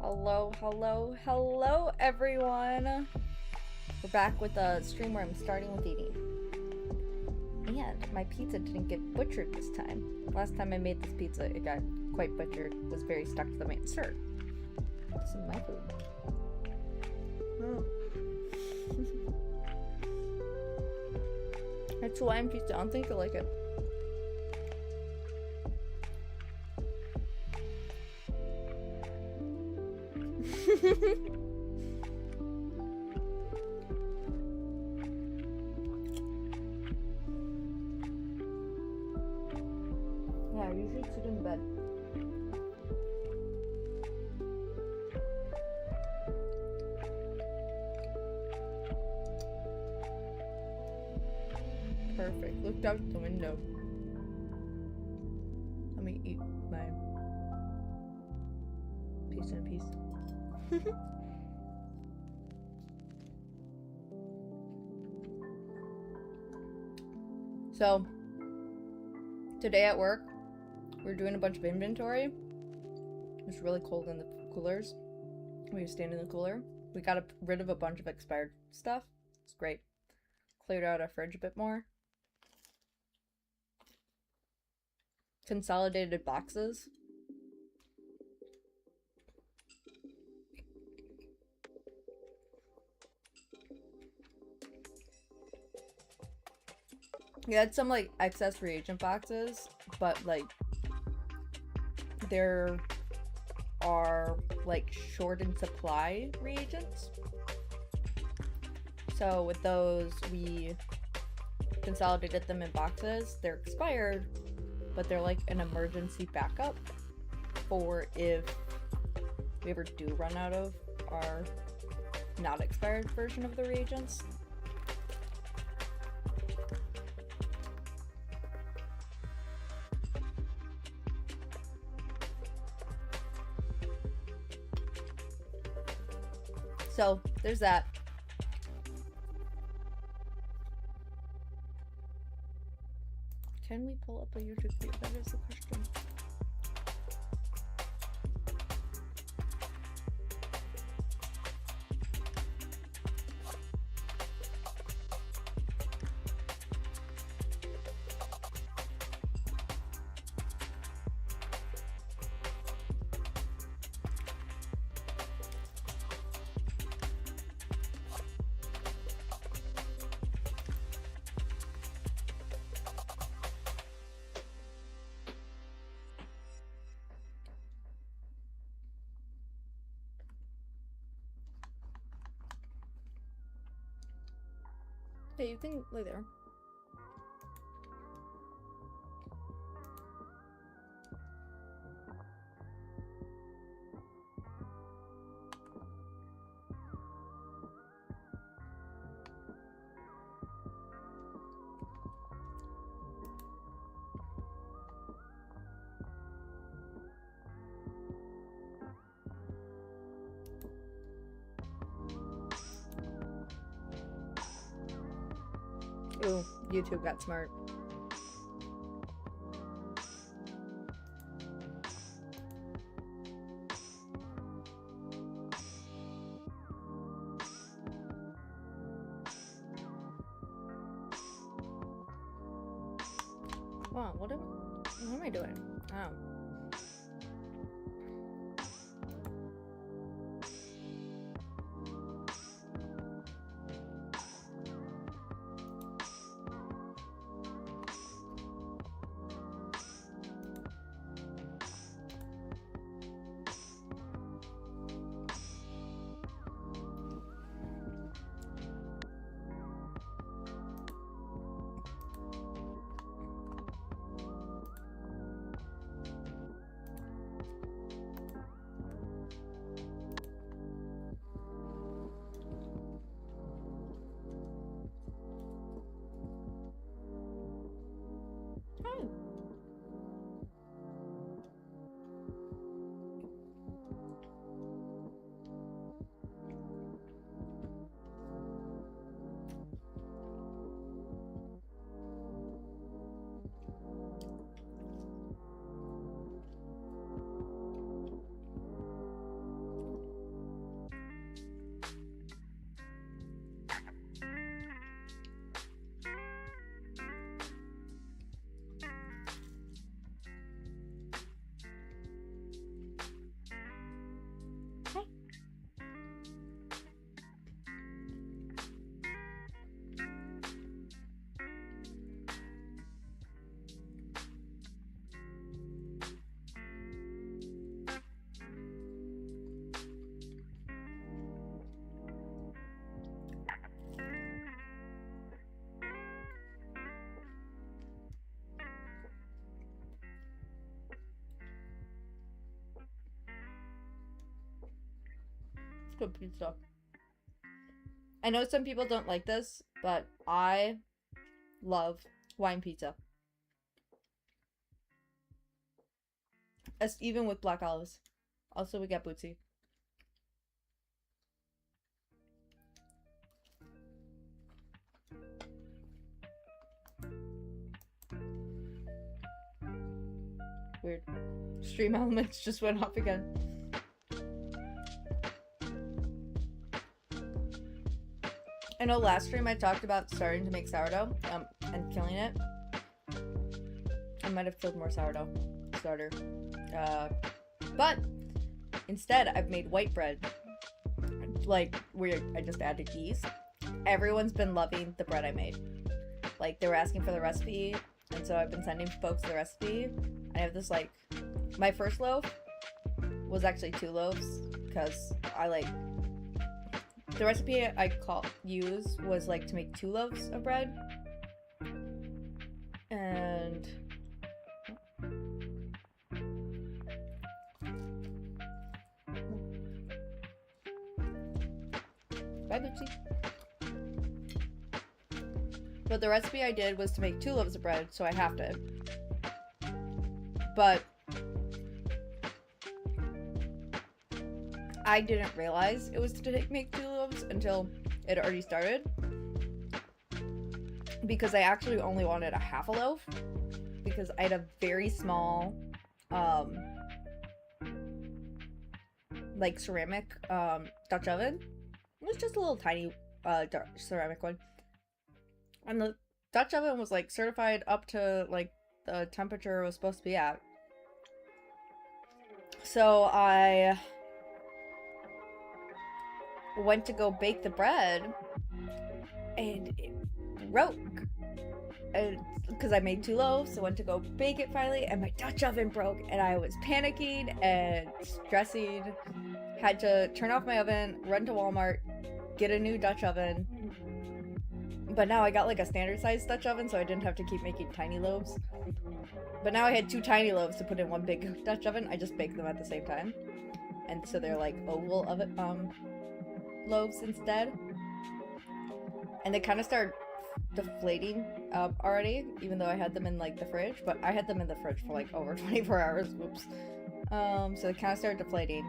Hello, hello, hello everyone! We're back with a stream where I'm starting with eating. And my pizza didn't get butchered this time. Last time I made this pizza, it got quite butchered. It was very stuck to the main stir. This is my food. It's Hawaiian pizza. I don't think you'll like it. Yeah, you should sit in bed. Perfect. Looked out the window. Let me eat my piece in a piece. So, today at work, we're doing a bunch of inventory. It was really cold in the coolers. We were standing in the cooler. We got rid of a bunch of expired stuff. It's great. Cleared out our fridge a bit more. Consolidated boxes. We had some like excess reagent boxes, but like there are like short in supply reagents. So with those, we consolidated them in boxes. They're expired, but they're like an emergency backup for if we ever do run out of our not expired version of the reagents. So there's that. Can we pull up a YouTube video? That is the question. Hey, you can lay there. Ooh, YouTube got smart. Wow, what am I doing? Oh. Good pizza. I know some people don't like this, but I love Hawaiian pizza. As even with black olives. Also, we got Bootsy. Weird. Stream elements just went off again. I know last stream I talked about starting to make sourdough, and killing it. I might have killed more sourdough starter. But instead I've made white bread. Like, where I just added yeast. Everyone's been loving the bread I made. Like, they were asking for the recipe, and so I've been sending folks the recipe. I have this, like, my first loaf was actually 2 loaves, because I, like, the recipe I use was, like, to make 2 loaves of bread. And bye, Bootsy. But the recipe I did was to make 2 loaves of bread, so I halved it. But I didn't realize it was to make 2 loaves until it already started. Because I actually only wanted a half a loaf. Because I had a very small, like, ceramic, Dutch oven. It was just a little tiny, ceramic one. And the Dutch oven was, like, certified up to, like, the temperature it was supposed to be at. So I went to go bake the bread, and it broke. Because I made 2 loaves, so I went to go bake it finally, and my Dutch oven broke, and I was panicking and stressing. Had to turn off my oven, run to Walmart, get a new Dutch oven. But now I got, like, a standard size Dutch oven, so I didn't have to keep making tiny loaves. But now I had 2 tiny loaves to put in one big Dutch oven. I just baked them at the same time. And so they're, like, oval oven, loaves instead. And they kind of started deflating already, even though I had them in, like, the fridge. But I had them in the fridge for, like, over 24 hours. Oops. So they kind of started deflating.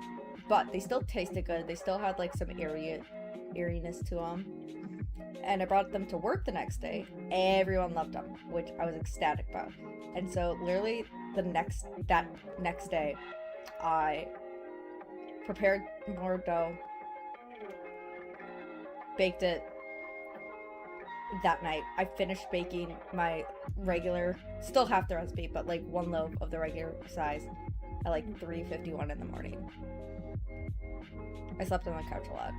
But they still tasted good. They still had, like, some airiness to them. And I brought them to work the next day. Everyone loved them, which I was ecstatic about. And so literally that next day, I prepared more dough, baked it. That night, I finished baking my regular, still half the recipe, but like 1 loaf of the regular size at like 3:51 in the morning. I slept on the couch a lot.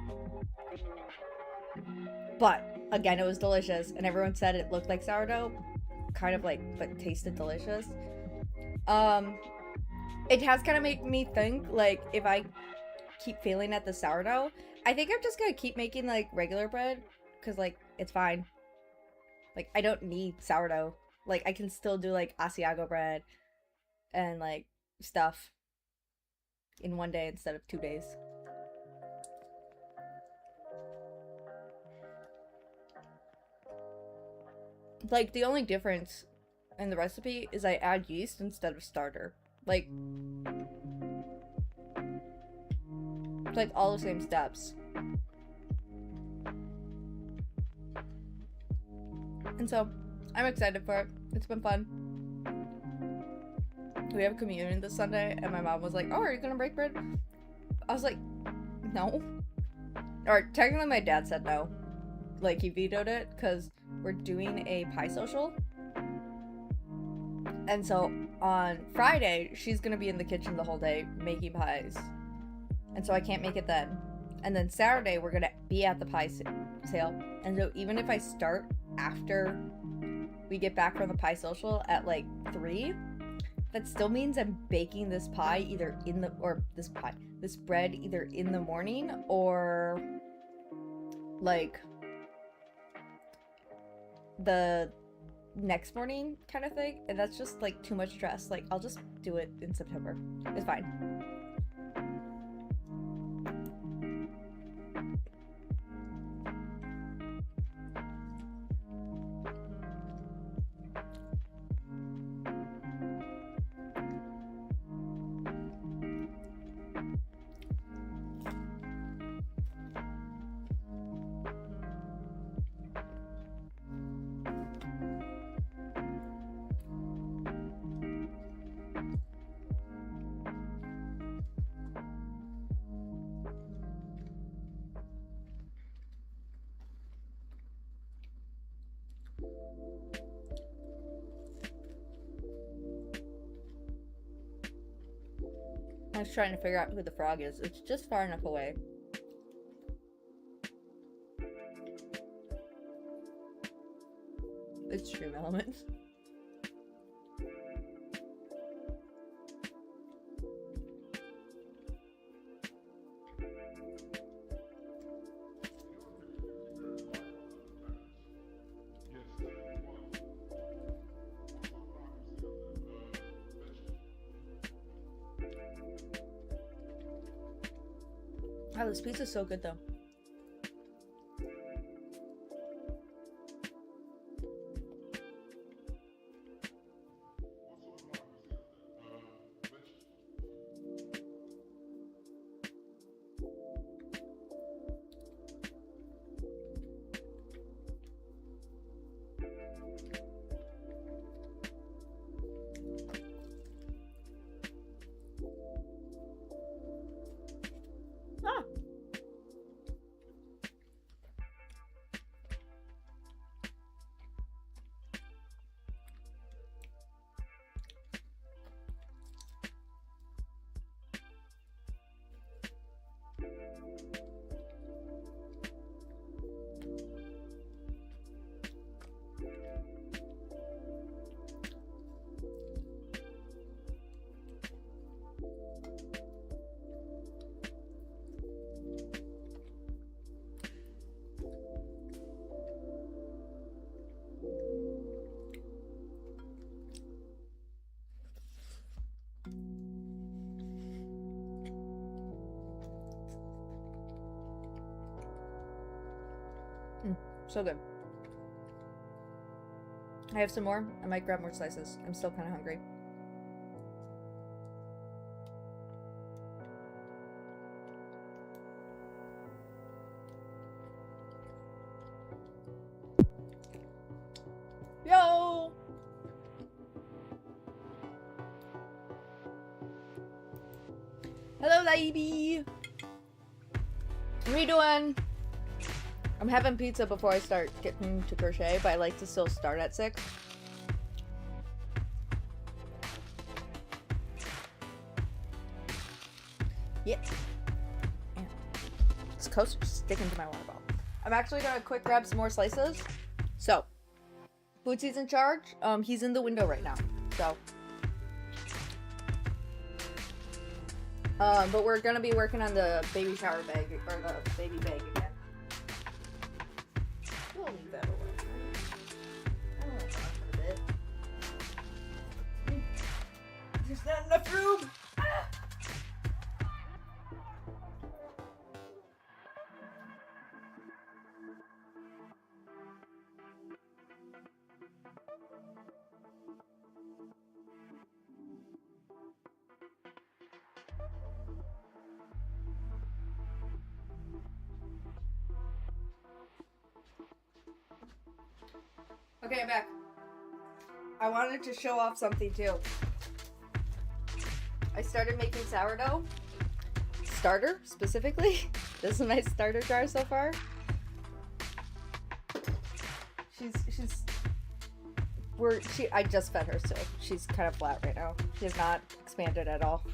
But again, it was delicious, and everyone said it looked like sourdough, kind of like, but tasted delicious. It has kind of made me think, like, if I keep failing at the sourdough, I think I'm just gonna keep making, like, regular bread, because, like, it's fine. Like, I don't need sourdough. Like, I can still do, like, Asiago bread and, like, stuff in 1 day instead of 2 days. Like, the only difference in the recipe is I add yeast instead of starter. Like, it's like all the same steps. And so, I'm excited for it. It's been fun. We have communion this Sunday, and my mom was like, "Oh, are you gonna break bread?" I was like, "No." Or, technically my dad said no. Like, he vetoed it, because we're doing a pie social. And so, on Friday, she's gonna be in the kitchen the whole day making pies. And so I can't make it then. And then Saturday, we're gonna be at the pie sale. And so even if I start after we get back from the pie social at like 3, that still means I'm baking this pie either in the, or this bread either in the morning or like the next morning kind of thing. And that's just like too much stress. Like, I'll just do it in September. It's fine. I was trying to figure out who the frog is. It's just far enough away. It's Stream Elements. Wow, this pizza's so good though. Ah. So good. I have some more. I might grab more slices. I'm still kind of hungry. Yo! Hello, lady! What are you doing? I'm having pizza before I start getting to crochet, but I like to still start at 6. Yeah. This coaster's sticking to my water bottle. I'm actually gonna quick grab some more slices. So, Bootsy's in charge. He's in the window right now. So. But we're gonna be working on the baby shower bag, or the baby bag again. We'll leave that alone. I don't want to talk for a bit. There's not enough room! Ah! Okay, I'm back. I wanted to show off something too. I started making sourdough. Starter, specifically. This is my starter jar so far. I just fed her, so she's kind of flat right now. She has not expanded at all.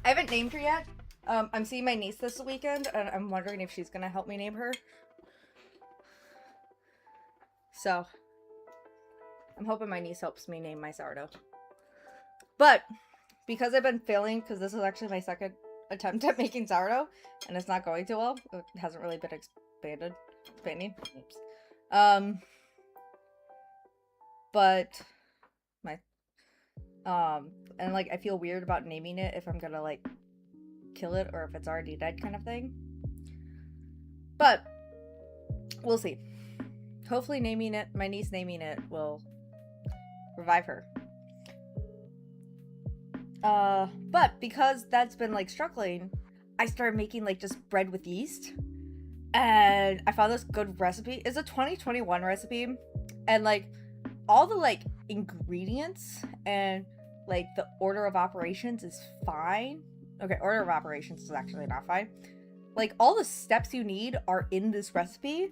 I haven't named her yet. I'm seeing my niece this weekend, and I'm wondering if she's gonna help me name her. So, I'm hoping my niece helps me name my sourdough. But, because I've been failing, because this is actually my second attempt at making sourdough, and it's not going too well. It hasn't really been expanding. Oops. But, and like, I feel weird about naming it if I'm gonna like, kill it, or if it's already dead kind of thing. But, we'll see. Hopefully my niece naming it will revive her. But because that's been like struggling, I started making like just bread with yeast. And I found this good recipe. It's a 2021 recipe. And like all the like ingredients and like the order of operations is fine. Okay, order of operations is actually not fine. Like all the steps you need are in this recipe.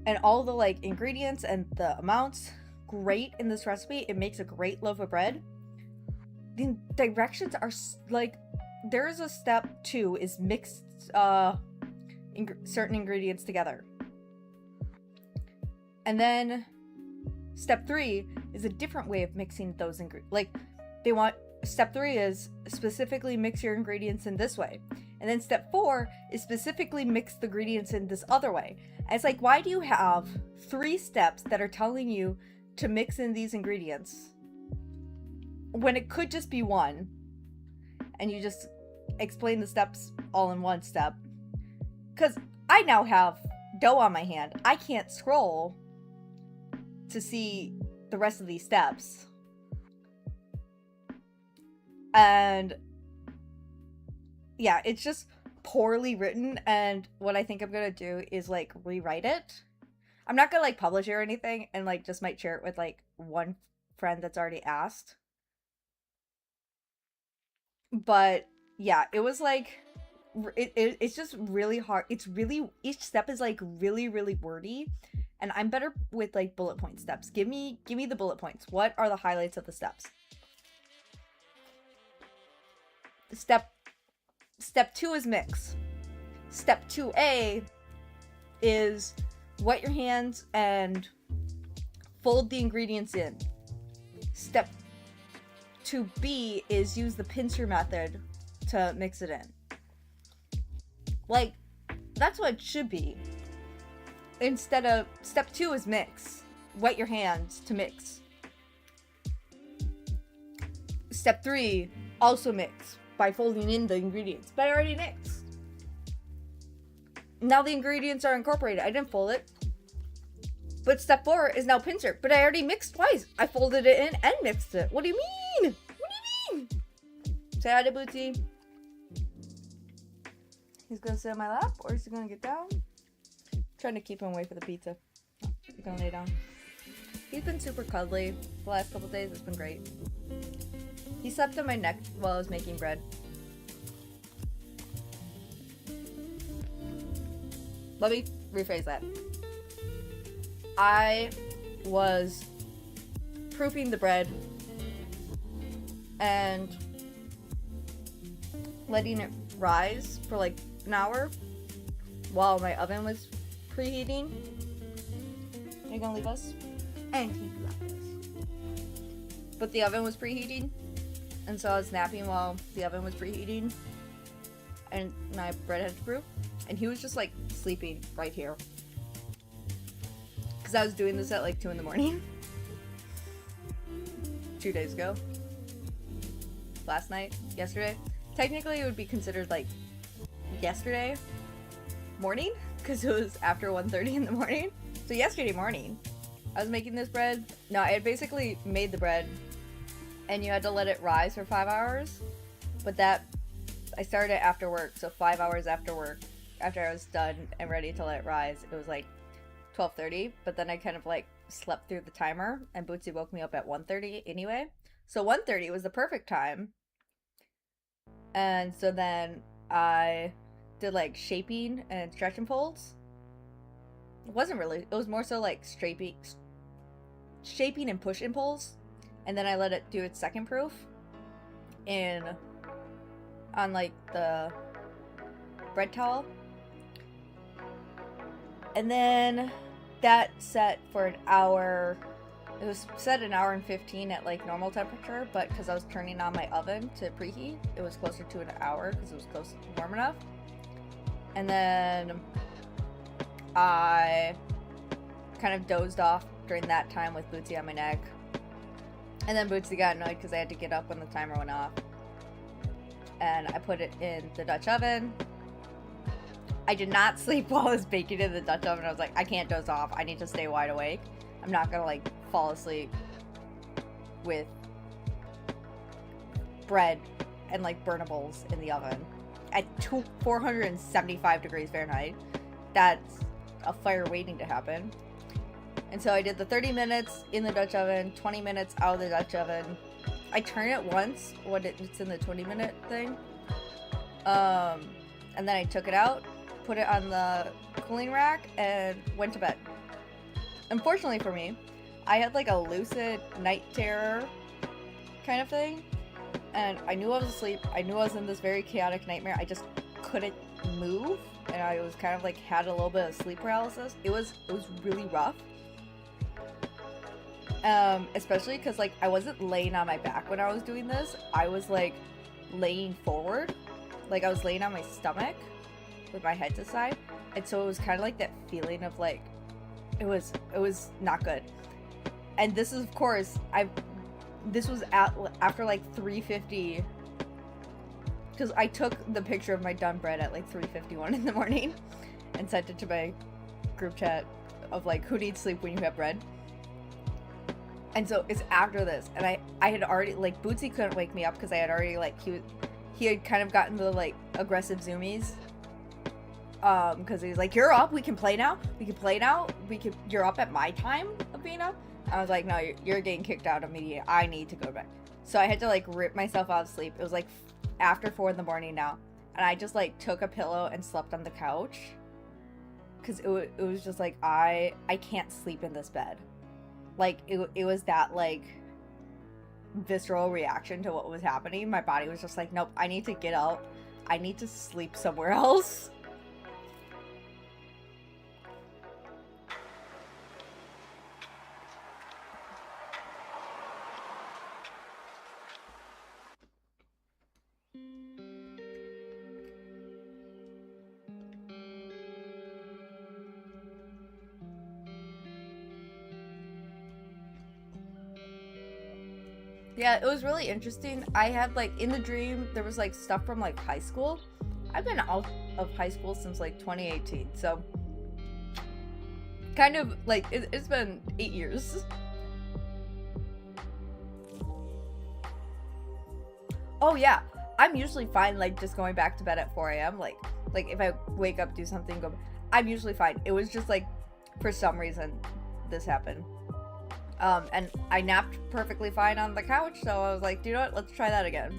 And all the like ingredients and the amounts, great in this recipe. It makes a great loaf of bread. the directions are like, there's a step 2 is mix certain ingredients together. And then step 3 is a different way of mixing those ingredients. Like, they want, step 3 is specifically mix your ingredients in this way. And then step 4 is specifically mix the ingredients in this other way. And it's like, why do you have 3 steps that are telling you to mix in these ingredients when it could just be one, and you just explain the steps all in one step? Because I now have dough on my hand. I can't scroll to see the rest of these steps. And yeah, it's just poorly written, and what I think I'm gonna do is like rewrite it. I'm not gonna like publish it or anything, and like just might share it with like one friend that's already asked. But yeah, it was like it's just really hard. It's really, each step is like really wordy, and I'm better with like bullet point steps. Give me the bullet points. What are the highlights of the steps? Step 2 is mix. Step 2A is wet your hands and fold the ingredients in. Step 2B is use the pincer method to mix it in. Like, that's what it should be. Instead of step 2 is mix. Wet your hands to mix. Step 3, also mix by folding in the ingredients. But I already mixed. Now the ingredients are incorporated. I didn't fold it. But step 4 is now pincer. But I already mixed twice. I folded it in and mixed it. What do you mean? What do you mean? Say hi to Bootsy. He's gonna sit on my lap, or is he gonna get down? I'm trying to keep him away for the pizza. Oh, he's gonna lay down. He's been super cuddly the last couple days. It's been great. He slept on my neck while I was making bread. Let me rephrase that. I was proofing the bread and letting it rise for like an hour while my oven was preheating. Are you gonna leave us? And he left us. But the oven was preheating, and so I was napping while the oven was preheating, and my bread had to proof, and he was just like sleeping right here. Because I was doing this at like 2 in the morning. 2 days ago. Last night. Yesterday. Technically it would be considered like yesterday morning, because it was after 1:30 in the morning. So yesterday morning, I was making this bread. No, I had basically made the bread, and you had to let it rise for 5 hours. But that, I started after work, so 5 hours after work, after I was done and ready to let it rise, it was like 12:30. But then I kind of like slept through the timer, and Bootsy woke me up at 1:30 anyway. So 1:30 was the perfect time. And so then I did like shaping and stretch and folds. It wasn't really, it was more so like shaping and push and pulls. And then I let it do its second proof on like the bread towel. And then that set for an hour. It was set an hour and 15 at like normal temperature, but because I was turning on my oven to preheat, it was closer to an hour because it was close to warm enough. And then I kind of dozed off during that time with Bootsy on my neck. And then Bootsy got annoyed because I had to get up when the timer went off. And I put it in the Dutch oven. I did not sleep while I was baking in the Dutch oven. I was like, I can't doze off. I need to stay wide awake. I'm not gonna like fall asleep with bread and like burnables in the oven at 475 degrees Fahrenheit. That's a fire waiting to happen. And so I did the 30 minutes in the Dutch oven, 20 minutes out of the Dutch oven. I turn it once when it's in the 20-minute thing. And then I took it out, put it on the cooling rack, and went to bed. Unfortunately for me, I had like a lucid night terror kind of thing. and I knew I was asleep. I knew I was in this very chaotic nightmare. I just couldn't move, and I was kind of like had a little bit of sleep paralysis. It was really rough. Especially because like I wasn't laying on my back when I was doing this. I was like laying forward, like I was laying on my stomach with my head to the side, and so it was kind of like that feeling of like it was not good. And this is, of course, this was after like 3:50, because I took the picture of my done bread at like 3:51 in the morning and sent it to my group chat of like, who needs sleep when you have bread. And so it's after this, and I had already, like, Bootsy couldn't wake me up because I had already, like, he had kind of gotten the, like, aggressive zoomies. Because he was like, you're up, we can play now, you're up at my time of being up. I was like, no, you're getting kicked out immediately, I need to go to bed. So I had to, like, rip myself out of sleep. It was, like, after 4 in the morning now, and I just, like, took a pillow and slept on the couch. Because it was just, like, I can't sleep in this bed. Like, it was that, like, visceral reaction to what was happening. My body was just like, nope, I need to get out. I need to sleep somewhere else. Yeah, it was really interesting. I had, like, in the dream, there was, like, stuff from, like, high school. I've been out of high school since, like, 2018, so kind of, like, it's been 8 years. Oh, yeah. I'm usually fine, like, just going back to bed at 4 a.m. Like, if I wake up, do something, go... I'm usually fine. It was just, like, for some reason, this happened. And I napped perfectly fine on the couch, so I was like, you know what, let's try that again.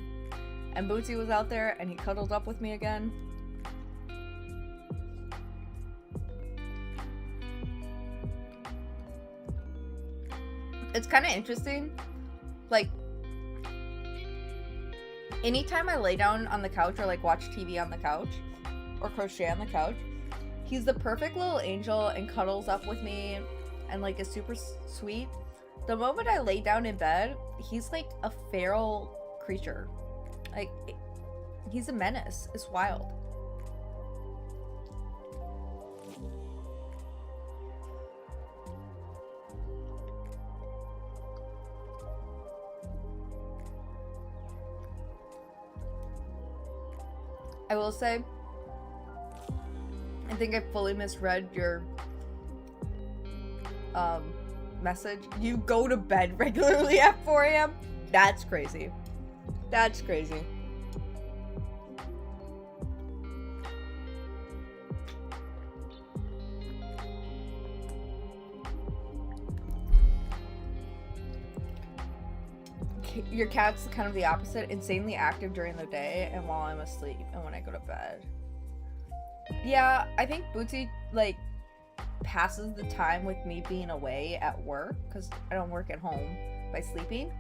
And Bootsy was out there, and he cuddled up with me again. It's kind of interesting, like, anytime I lay down on the couch or, like, watch TV on the couch, or crochet on the couch, he's the perfect little angel and cuddles up with me, and, like, is super sweet. The moment I lay down in bed, he's like a feral creature. Like, he's a menace. It's wild. I will say, I think I fully misread your message. You go to bed regularly at 4 a.m.? That's crazy. That's crazy. Your cat's kind of the opposite. Insanely active during the day and while I'm asleep and when I go to bed. Yeah, I think Bootsy, like, passes the time with me being away at work, because I don't work at home, by sleeping.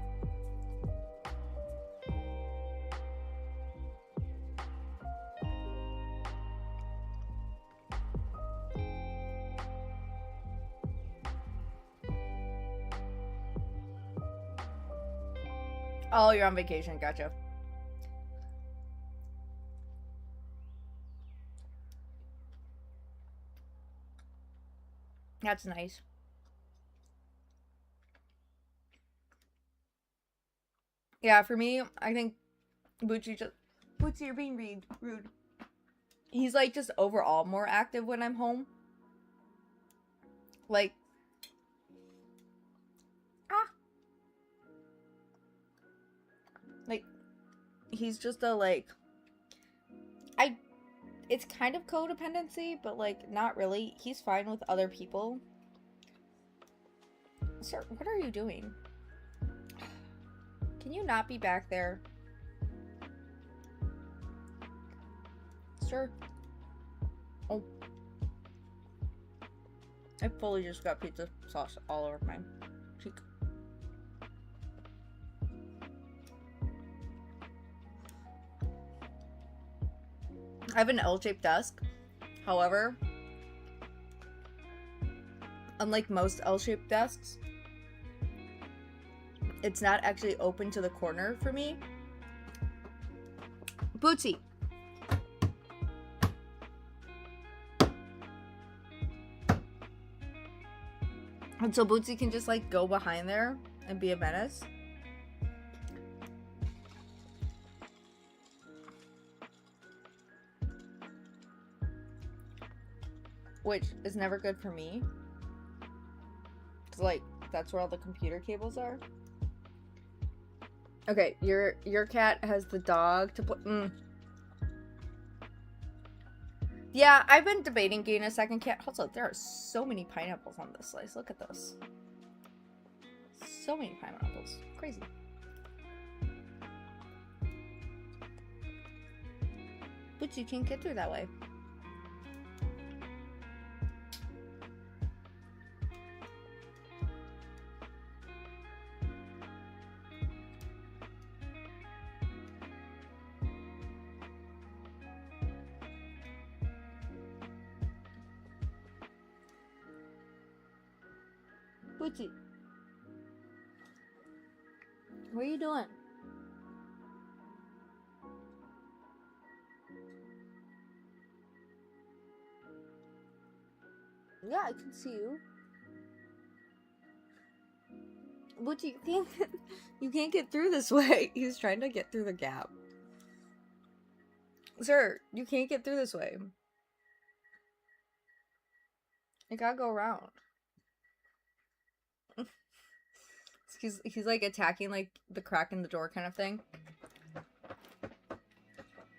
Oh, you're on vacation, gotcha. That's nice. Yeah, for me, I think Bootsy, you're being rude. He's, like, just overall more active when I'm home. Like, like, he's just a, like, it's kind of codependency, but, like, not really. He's fine with other people. Sir, what are you doing? Can you not be back there? Sir? Oh. I fully just got pizza sauce all over my cheek. I have an L-shaped desk. However, unlike most L-shaped desks, it's not actually open to the corner for me. Bootsy. And so Bootsy can just like go behind there and be a menace. Which is never good for me. Cause like that's where all the computer cables are. Okay, your cat has the dog to put. Yeah, I've been debating getting a second cat. Also, there are so many pineapples on this slice. Look at this. So many pineapples. Crazy. But you can't get through that way. Bootsy, what are you doing? Yeah, I can see you. Bootsy, you can't get through this way. He's trying to get through the gap. Sir, you can't get through this way. You gotta go around. He's like attacking like the crack in the door kind of thing.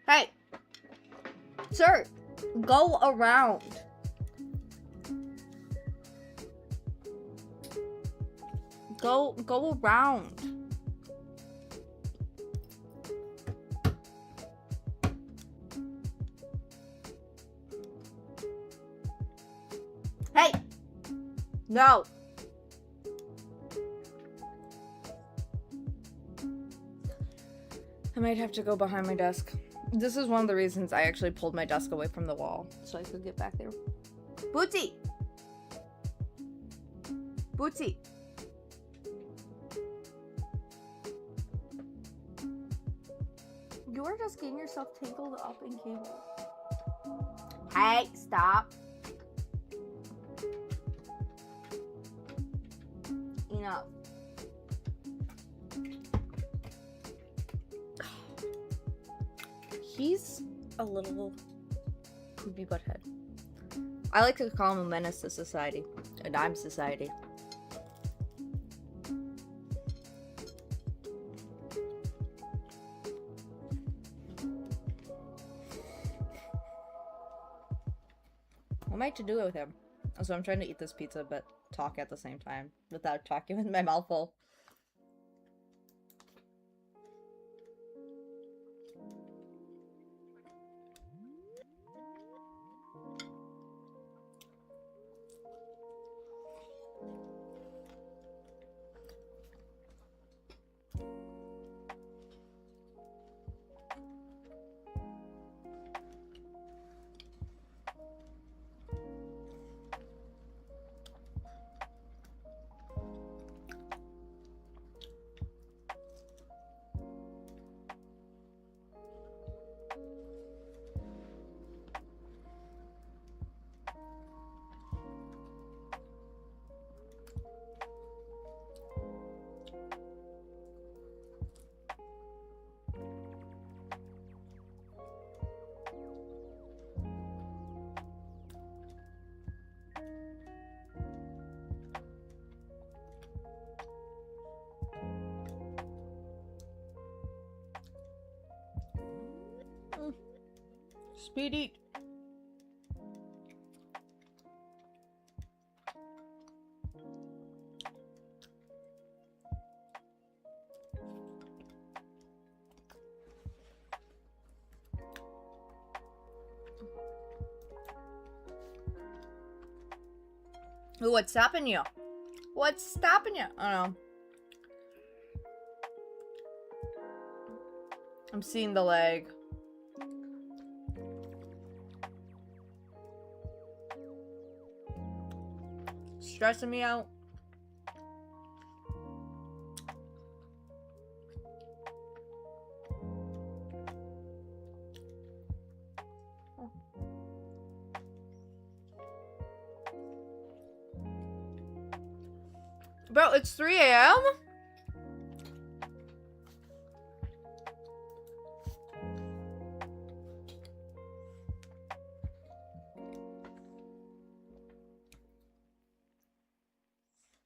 Hey! Sir! Go around! Go around! Hey! No! I might have to go behind my desk. This is one of the reasons I actually pulled my desk away from the wall, so I could get back there. Bootsy! Bootsy! You are just getting yourself tangled up in cables. Hey, stop. Enough. He's a little poopy butthead. I like to call him a menace to society. And I'm society. What am I to do with him? So I'm trying to eat this pizza but talk at the same time without talking with my mouth full. Speed eat. Ooh, what's stopping you? What's stopping you? I don't know. I'm seeing the leg. stressing me out. Bro, it's 3 a.m.?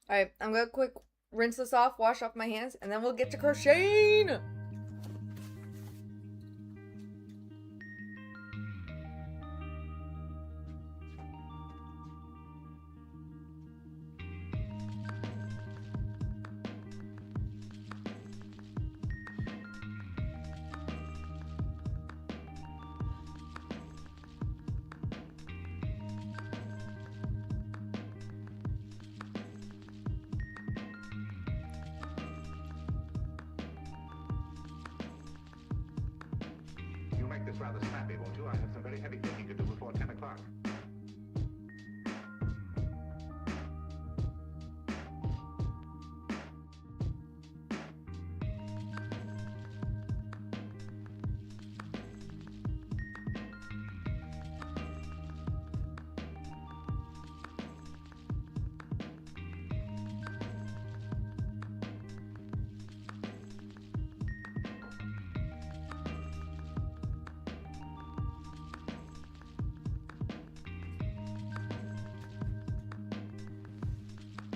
Alright, I'm gonna quick rinse this off, wash off my hands, and then we'll get to crocheting! Rather snappy, won't you? I have some very heavy thinking to do before 10 o'clock.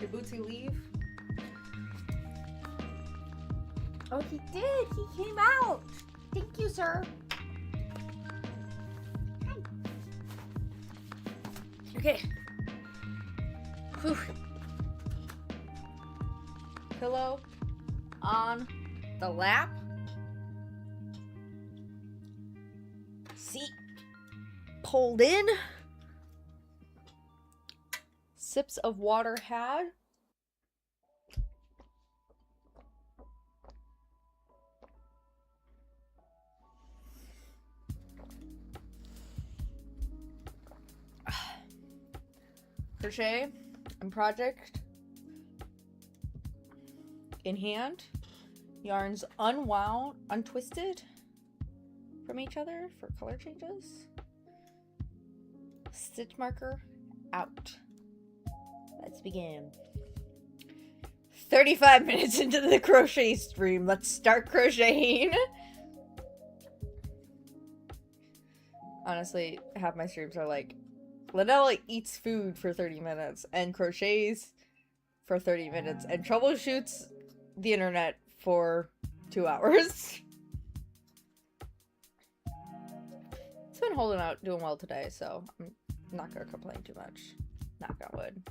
Did Bootsy leave? Oh, he did! He came out! Thank you, sir! Hi. Okay. Whew. Pillow on the lap. Seat pulled in. Sips of water had. Crochet and project in hand. Yarns unwound, untwisted from each other for color changes. Stitch marker out. Let's begin. 35 minutes into the crochet stream. Let's start crocheting. Honestly, half my streams are like, Linnella eats food for 30 minutes and crochets for 30 minutes and troubleshoots the internet for 2 hours. It's been holding out, doing well today, so I'm not gonna complain too much. Knock on wood.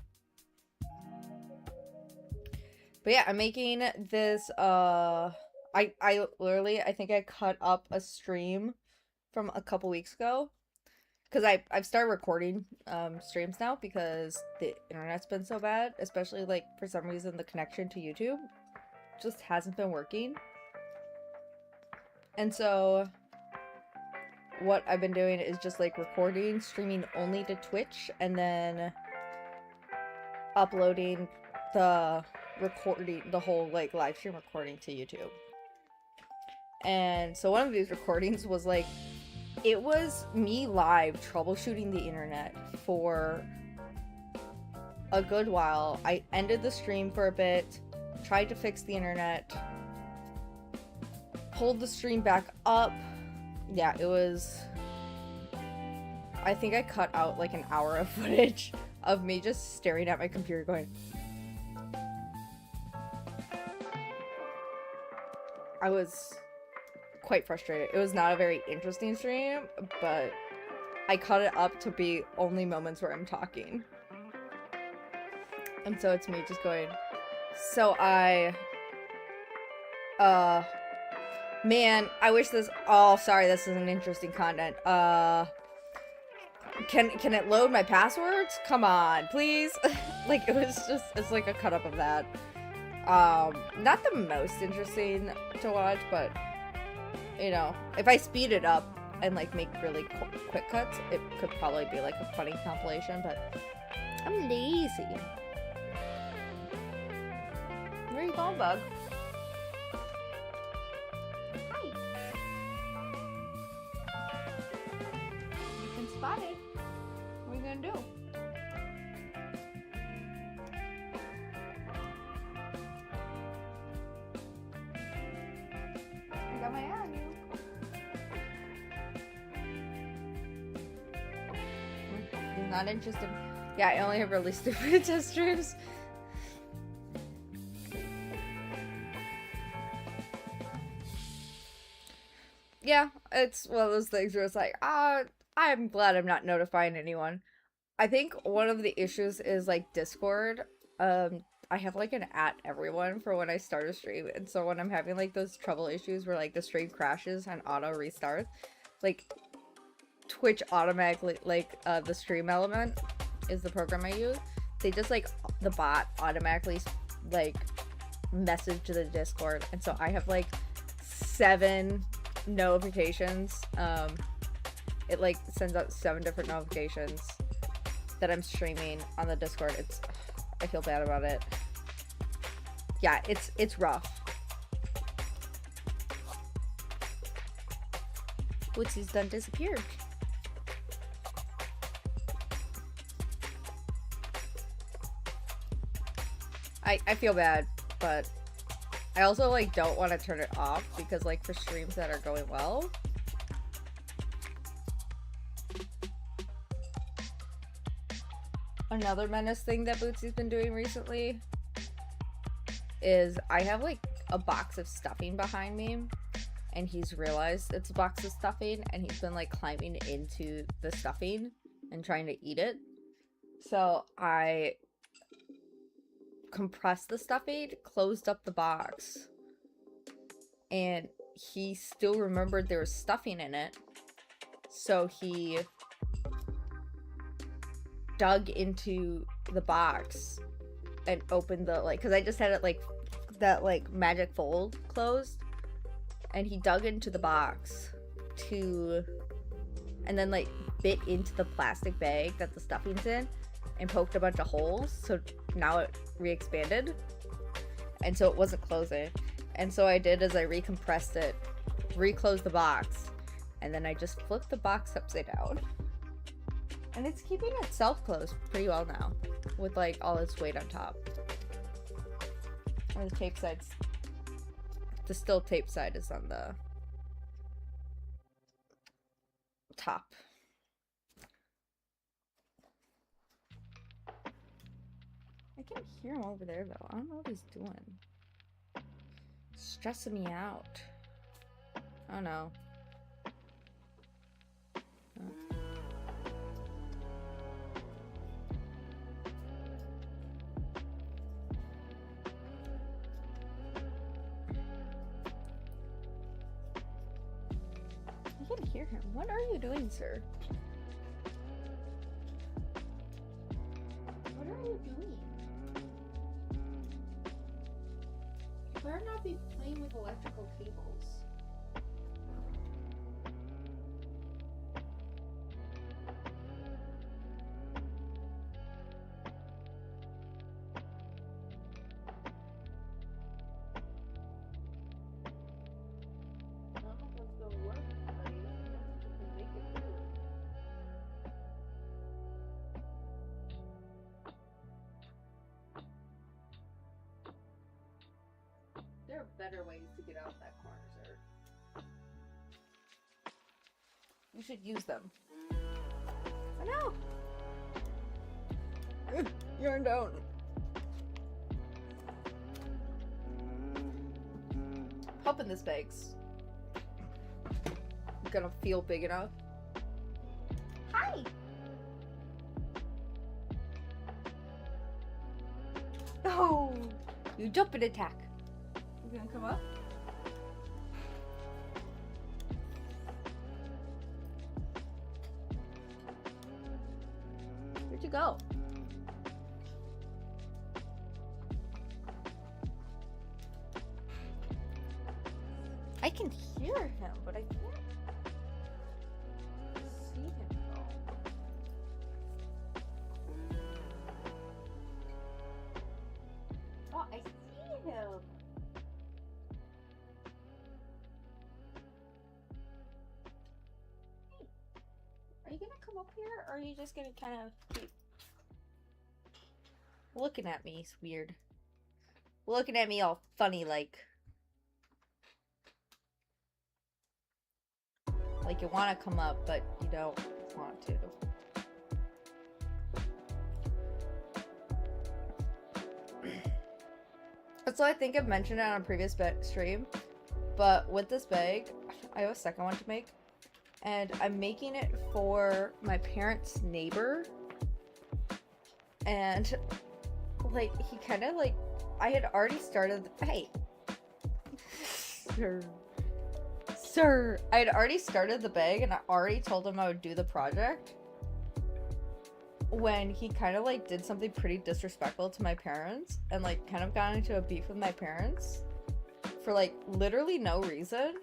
But yeah, I'm making this, I literally, I think I cut up a stream from a couple weeks ago. Because I've started recording streams now because the internet's been so bad. Especially, like, for some reason, the connection to YouTube just hasn't been working. And so, what I've been doing is just, like, recording, streaming only to Twitch, and then uploading the recording, the whole, like, live stream recording to YouTube. And so one of these recordings was, like, it was me live troubleshooting the internet for a good while. I ended the stream for a bit, tried to fix the internet, pulled the stream back up. Yeah, it was... I think I cut out like an hour of footage of me just staring at my computer going... I was quite frustrated. It was not a very interesting stream, but I cut it up to be only moments where I'm talking. And so it's me just going, so man, I wish this, oh, sorry, this isn't interesting content. Can it load my passwords? Come on, please. Like, it was just, it's like a cut up of that. Not the most interesting to watch, but, you know, if I speed it up and, like, make really quick cuts, it could probably be, like, a funny compilation, but I'm lazy. phone bug. Hi. You've been spotted. What are you gonna do? I got my eye on you. He's not interested. Yeah, I only have really stupid test streams. Yeah, it's one of those things where it's like, I'm glad I'm not notifying anyone. I think one of the issues is like Discord. I have like an @everyone for when I start a stream, and so when I'm having like those trouble issues where like the stream crashes and auto restarts, like Twitch automatically, like the stream element is the program I use. They just like the bot automatically like message to the Discord, and so I have like 7 notifications. It like sends out 7 different notifications that I'm streaming on the Discord. I feel bad about it. Yeah, it's rough. Wootsy's done disappeared. I feel bad, but I also like don't want to turn it off because like for streams that are going well. Another menace thing that Bootsy's been doing recently is I have like a box of stuffing behind me, and he's realized it's a box of stuffing, and he's been like climbing into the stuffing and trying to eat it. So I compressed the stuffing, closed up the box, and he still remembered there was stuffing in it. So he dug into the box and opened the like, because I just had it like that like magic fold closed, and he dug into the box and then like bit into the plastic bag that the stuffing's in and poked a bunch of holes, so now it re-expanded, and so it wasn't closing. And so I did is I recompressed it, reclosed the box, and then I just flipped the box upside down. And it's keeping itself closed pretty well now, with like all its weight on top. And the tape side's, the still tape side is on the top. I can hear him over there though. I don't know what he's doing. Stressing me out. I don't know. I can hear him. What are you doing, sir? What are you doing? You better not be playing with electrical cables. I don't know if that's gonna work, but you can make it do. There are better ways to get out that corner, sir. You should use them. I know! You're down. Hoping this bag's gonna feel big enough. Hi! Oh! You jump and attack. You gonna come up? Where'd you go? I can hear him, but I can't see him though. Oh, I see him! come up here, or are you just gonna kind of keep looking at me? It's weird. Looking at me all funny, like you want to come up, but you don't want to. So I think I've mentioned it on a previous stream, but with this bag, I have a second one to make, and I'm making it for my parents' neighbor, and like he kind of like, I had already started. Hey, sir, I had already started the bag, and I already told him I would do the project, when he kind of like did something pretty disrespectful to my parents and like kind of got into a beef with my parents for like literally no reason.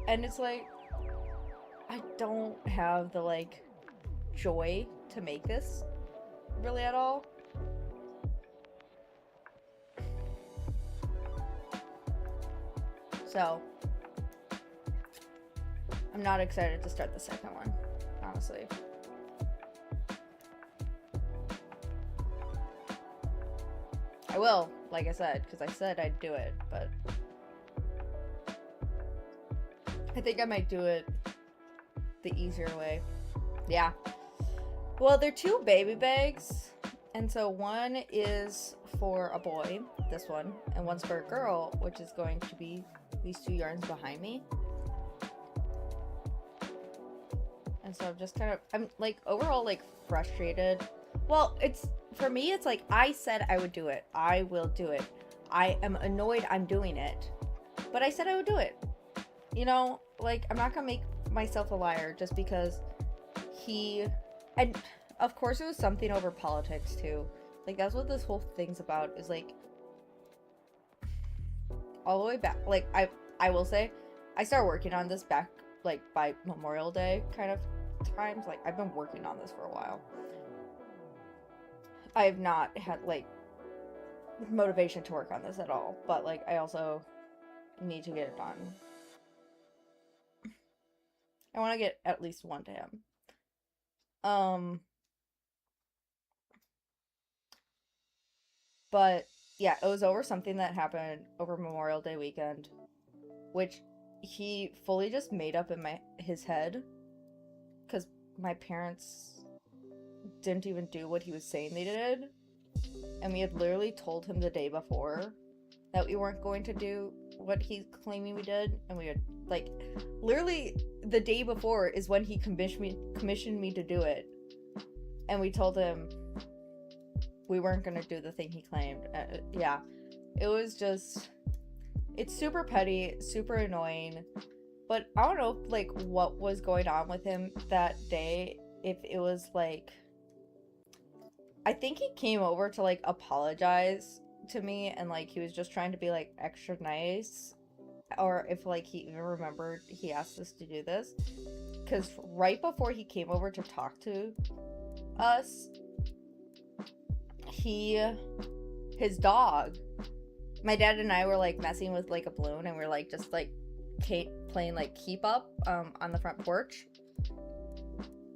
And it's like, I don't have the like joy to make this really at all. So I'm not excited to start the second one, honestly. I will, like I said, because I said I'd do it, but I think I might do it the easier way. Yeah. Well, they're 2 baby bags, and so one is for a boy, this one, and one's for a girl, which is going to be these 2 yarns behind me. And so I'm just kind of, I'm like overall like frustrated. Well, it's, for me, it's like, I said I would do it. I will do it. I am annoyed I'm doing it. But I said I would do it. You know, like, I'm not gonna make myself a liar just because he... And, of course, it was something over politics, too. Like, that's what this whole thing's about, is, like... All the way back... Like, I will say, I started working on this back, like, by Memorial Day kind of times. Like, I've been working on this for a while. I have not had, like, motivation to work on this at all. But, like, I also need to get it done. I want to get at least one to him. But, yeah, it was over something that happened over Memorial Day weekend. Which he fully just made up in his head. Because my parents... didn't even do what he was saying they did, and we had literally told him the day before that we weren't going to do what he's claiming we did, and we had like literally the day before is when he commissioned me to do it, and we told him we weren't going to do the thing he claimed. Yeah, it was just, it's super petty, super annoying, but I don't know like what was going on with him that day. If it was like, I think he came over to like apologize to me, and like he was just trying to be like extra nice, or if like he even remembered he asked us to do this, because right before he came over to talk to us, his dog, my dad and I were like messing with like a balloon, and we were like just like playing like keep up on the front porch.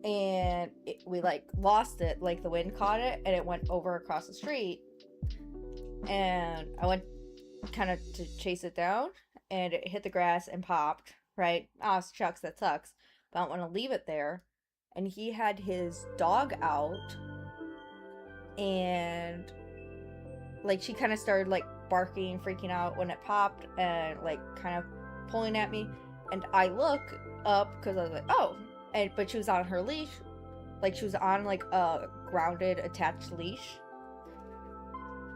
And we like lost it, like the wind caught it and it went over across the street, and I went kind of to chase it down, and it hit the grass and popped, right? Ah, shucks, that sucks, but I don't want to leave it there. And he had his dog out, and like she kind of started like barking, freaking out when it popped, and like kind of pulling at me, and I look up because I was like, oh. But she was on her leash, like she was on like a grounded attached leash,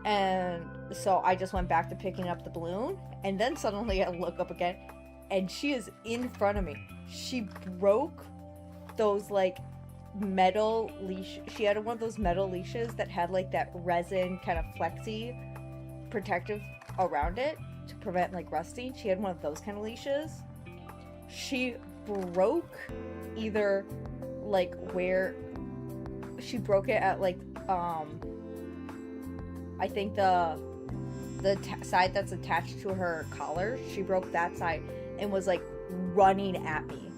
and so I just went back to picking up the balloon, and then suddenly I look up again, and she is in front of me. She broke those like metal leash. She had one of those metal leashes that had like that resin kind of flexi protective around it to prevent like rusting. She had one of those kind of leashes. She broke either like where she broke it at, like I think the side that's attached to her collar. She broke that side and was like running at me,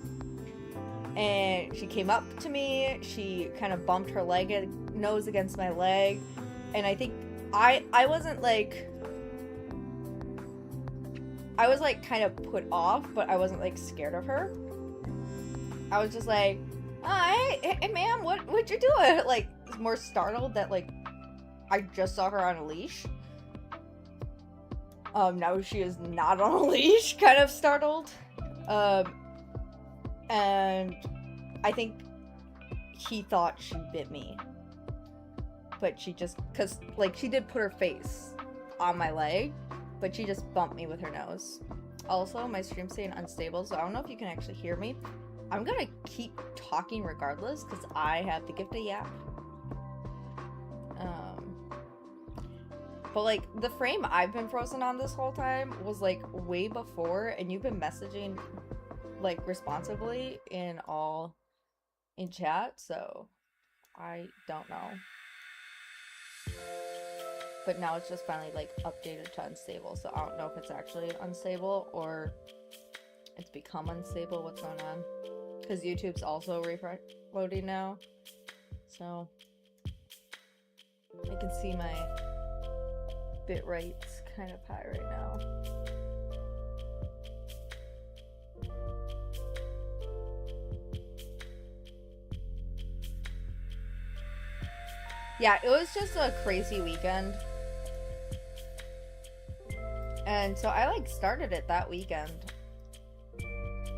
and she came up to me, she kind of bumped her nose against my leg, and I think I wasn't like, I was like kind of put off, but I wasn't like scared of her. I was just like, oh, hey ma'am, what you doing? Like, more startled that like I just saw her on a leash. Now she is not on a leash, kind of startled. And I think he thought she bit me. But she just, cause like she did put her face on my leg, but she just bumped me with her nose. Also, my stream's staying unstable, so I don't know if you can actually hear me. I'm gonna keep talking regardless, because I have the gift of yap. But like, the frame I've been frozen on this whole time was like way before, and you've been messaging like responsibly in chat, so I don't know. But now it's just finally like updated to unstable, so I don't know if it's actually unstable or it's become unstable. What's going on? Because YouTube's also loading now, so I can see my bit rate's kind of high right now. Yeah, it was just a crazy weekend. And so I like started it that weekend.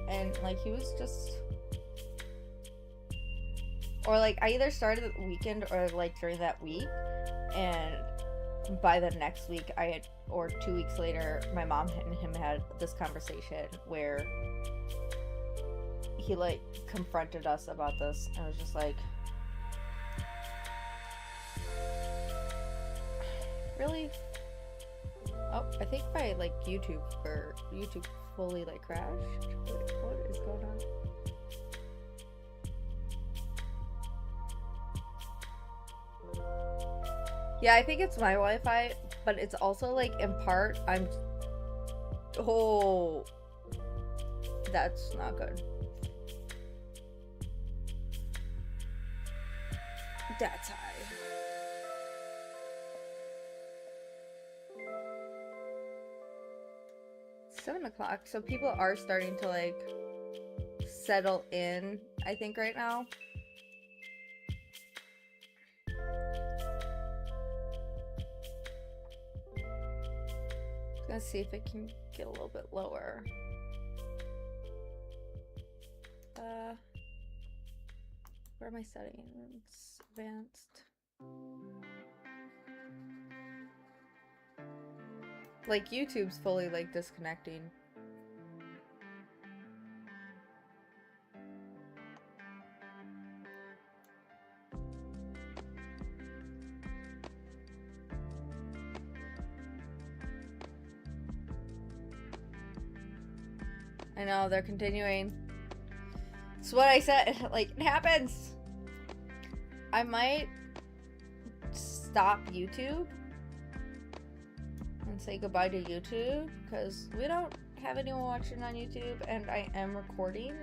And like he was just, or like I either started the weekend or like during that week, and by the next week I had, or 2 weeks later, my mom and him had this conversation where he like confronted us about this, and I was just like, really? Oh, I think my like YouTube fully like crashed. Wait, what is going on? Yeah, I think it's my Wi-Fi, but it's also like in part oh, that's not good. That's high. 7 o'clock, so people are starting to like settle in, I think, right now. Let's see if it can get a little bit lower. Where are my settings? Advanced. Like YouTube's fully like disconnecting. I know, they're continuing. It's what I said, like, it happens. I might stop YouTube and say goodbye to YouTube, because we don't have anyone watching on YouTube, and I am recording